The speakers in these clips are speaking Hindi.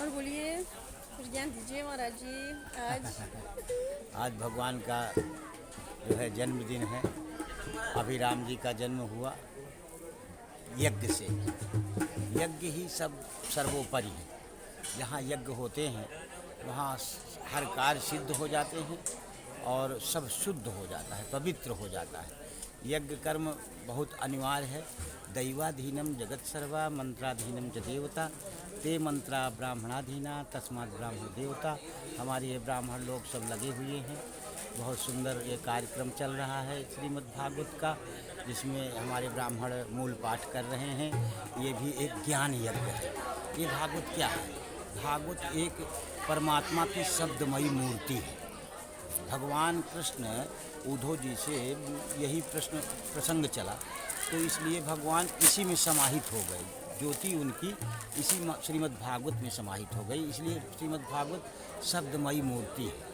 और बोलिए, कुछ ज्ञान दीजिए महाराज जी आज। आज भगवान का जो है जन्मदिन है। अभी राम जी का जन्म हुआ यज्ञ से। यज्ञ ही सब सर्वोपरि है। जहाँ यज्ञ होते हैं वहाँ हर कार्य सिद्ध हो जाते हैं और सब शुद्ध हो जाता है, पवित्र हो जाता है। यज्ञ कर्म बहुत अनिवार्य है। दैवाधीनम जगत सर्वा मंत्राधीनम च देवता ते मंत्रा ब्राह्मणाधीना तस्मात् ब्राह्मण देवता। हमारे ये ब्राह्मण लोग सब लगे हुए हैं। बहुत सुंदर ये कार्यक्रम चल रहा है श्रीमद् भागवत का, जिसमें हमारे ब्राह्मण मूल पाठ कर रहे हैं। ये भी एक ज्ञान यज्ञ है। ये भागवत क्या है? भागवत एक परमात्मा की शब्दमयी मूर्ति है। भगवान कृष्ण उद्धव जी से यही प्रसंग चला, तो इसलिए भगवान इसी में समाहित हो गए। ज्योति उनकी इसी श्रीमद् भागवत में समाहित हो गई, इसलिए श्रीमद् भागवत शब्दमयी मूर्ति है।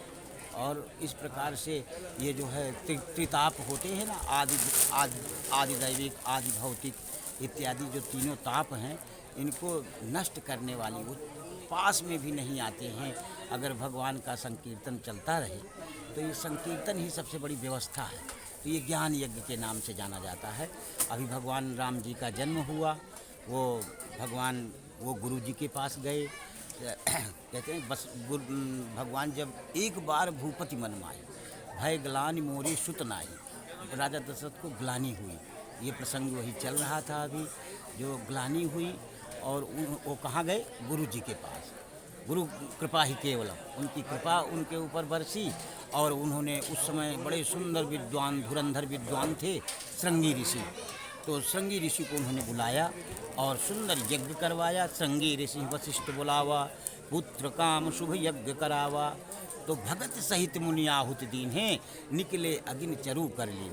और इस प्रकार से ये जो है त्रिताप होते हैं ना, आदि दैविक, आदि भौतिक इत्यादि जो तीनों ताप हैं, इनको नष्ट करने वाली वो पास में भी नहीं आते हैं। अगर भगवान का संकीर्तन चलता रहे तो ये संकीर्तन ही सबसे बड़ी व्यवस्था है। तो ये ज्ञान यज्ञ के नाम से जाना जाता है। अभी भगवान राम जी का जन्म हुआ, वो भगवान वो गुरु जी के पास गए। कहते हैं बस भगवान जब एक बार भूपति मन माई, भय ग्लानि मोरी सुत नाई, राजा दशरथ को ग्लानि हुई। ये प्रसंग वही चल रहा था अभी, जो ग्लानि हुई। और वो कहाँ गए? गुरु जी के पास। गुरु कृपा ही केवलम, उनकी कृपा उनके ऊपर बरसी। और उन्होंने उस समय बड़े सुंदर विद्वान, धुरंधर विद्वान थे श्रृंगी ऋषि। तो श्रृंगी ऋषि को उन्होंने बुलाया और सुंदर यज्ञ करवाया। श्रृंगी ऋषि वशिष्ठ बुलावा, पुत्र काम शुभ यज्ञ करावा। तो भगत सहित मुनि आहुति दीन है, निकले अग्नि चरु कर ली।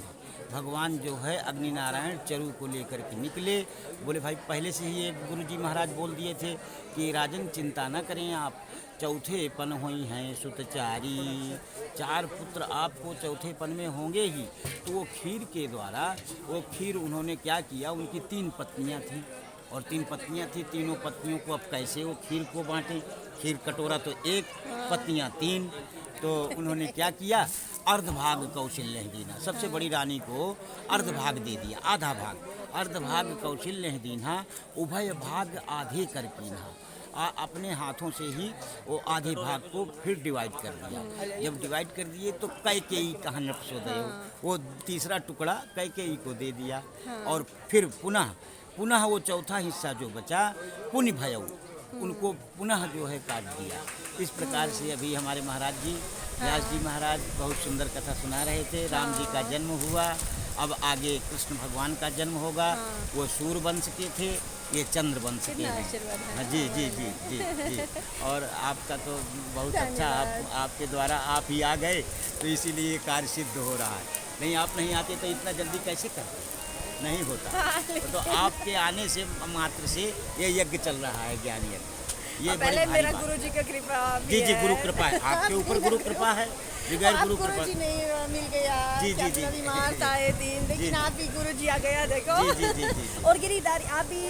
भगवान जो है अग्नि नारायण चरु को लेकर के निकले। बोले भाई पहले से ही ये गुरु जी महाराज बोल दिए थे कि राजन चिंता न करें आप, चौथे पन हुई हैं सुतचारी। 4 पुत्र आपको चौथे पन में होंगे ही। तो वो खीर के द्वारा, वो खीर उन्होंने क्या किया, उनकी 3 पत्नियां थीं और 3 पत्नियां थीं। तीनों पत्नियों को अब कैसे वो खीर को बांटें? खीर कटोरा तो 1, पत्नियां 3। तो उन्होंने क्या किया, अर्धभाग कौशल्य दीना। सबसे बड़ी रानी को अर्धभाग दे दिया, आधा भाग। अर्धभाग कौशल्य दीना, उभय भाग आधे कर कीना। अपने हाथों से ही वो आधे भाग को फिर डिवाइड कर दिया। जब डिवाइड कर दिए तो कैकेयी कहा नपसोदयो, वो तीसरा टुकड़ा कैकेयी को दे दिया। और फिर पुनः वो चौथा हिस्सा जो बचा पुण्य भयऊ, उनको पुनः जो है काट दिया। इस प्रकार से अभी हमारे महाराज जी, व्यास जी महाराज बहुत सुंदर कथा सुना रहे थे। राम जी का जन्म हुआ, अब आगे कृष्ण भगवान का जन्म होगा। वो सूर्य वंश के थे, ये चंद्र वंश के हैं। जी जी जी जी जी। और आपका तो बहुत अच्छा, आपके द्वारा आप ही आ गए, तो इसीलिए कार्य सिद्ध हो रहा है। नहीं आप नहीं आते तो इतना जल्दी कैसे करते? नहीं होता। तो आपके आने से मात्र से ये यज्ञ चल रहा है, ज्ञान यज्ञ। ये पहले मेरा गुरु जी का कृपा भी जी गुरु कृपा है आपके ऊपर। गुरु कृपा है, बगैर गुरु कृपा गुरु जी नहीं मिल गया। जी बीमार था ये दिन, लेकिन आप भी गुरु जी आ गया, देखो। जी। और गिरिधारी आप भी,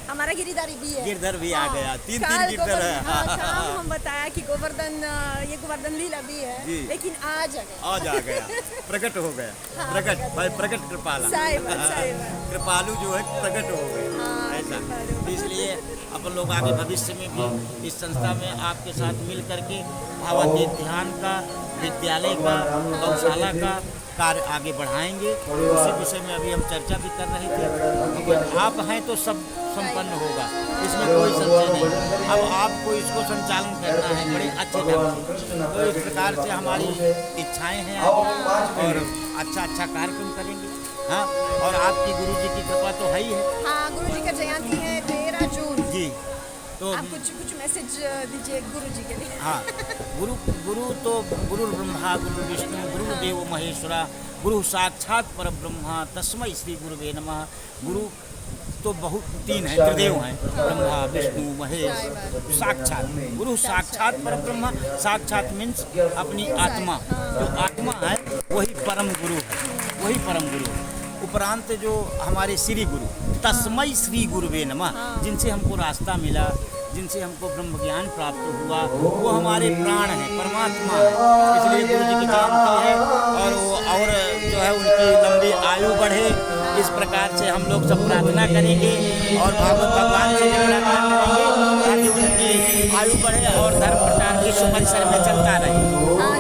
हमारा गिरिधारी भी है, गिरधर भी आ गया। 3 गिरधर है। हम बताया कि ये गोवर्धन लीला भी है, लेकिन आज आ गया, प्रकट हो गया। प्रकट भाई, प्रकट कृपाला, कृपालु जो है प्रकट हो गए ऐसा। इसलिए अपन लोग आगे भविष्य में भी इस संस्था में आपके साथ मिल करके भावातीत ध्यान का, विद्यालय का, गौशाला का कार्य आगे बढ़ाएंगे। उसी विषय में अभी हम चर्चा भी कर रहे थे। आप हैं तो सब संपन्न होगा, इसमें कोई संशय नहीं। अब आपको इसको संचालन करना है बड़े अच्छे ढंग से। तो इस प्रकार से हमारी इच्छाएं हैं और अच्छा कार्यक्रम करेंगे। हाँ, और आपकी गुरु जी की कृपा तो है ही है। हाँ, गुरु जी का जयंती है 13 जून जी। तो आप कुछ मैसेज दीजिए गुरु जी के लिए। हाँ, गुरु तो गुरु ब्रह्मा गुरु विष्णु गुरुदेव महेश्वरा, गुरु साक्षात परब्रह्म तस्मै श्री गुरुवे नमः। गुरु तो बहुत 3 हैं, त्रिदेव हैं, ब्रह्मा विष्णु महेश। साक्षात गुरु, साक्षात परब्रह्म। साक्षात मीन्स अपनी आत्मा, जो आत्मा है वही परम गुरु है, वही परम गुरु है। उपरांत जो हमारे श्री गुरु, तस्मै श्री गुरुवे नमः, जिनसे हमको रास्ता मिला, जिनसे हमको ब्रह्म ज्ञान प्राप्त हुआ, वो हमारे प्राण हैं, परमात्मा है। इसलिए गुरु जी की जयंती है और जो है उनकी लंबी आयु बढ़े, इस प्रकार से हम लोग सब प्रार्थना करेंगे और भगवान से भी प्रार्थना करेंगे ताकि उनकी आयु बढ़े और धर्म प्रचार विश्व परिसर में चलता रहे।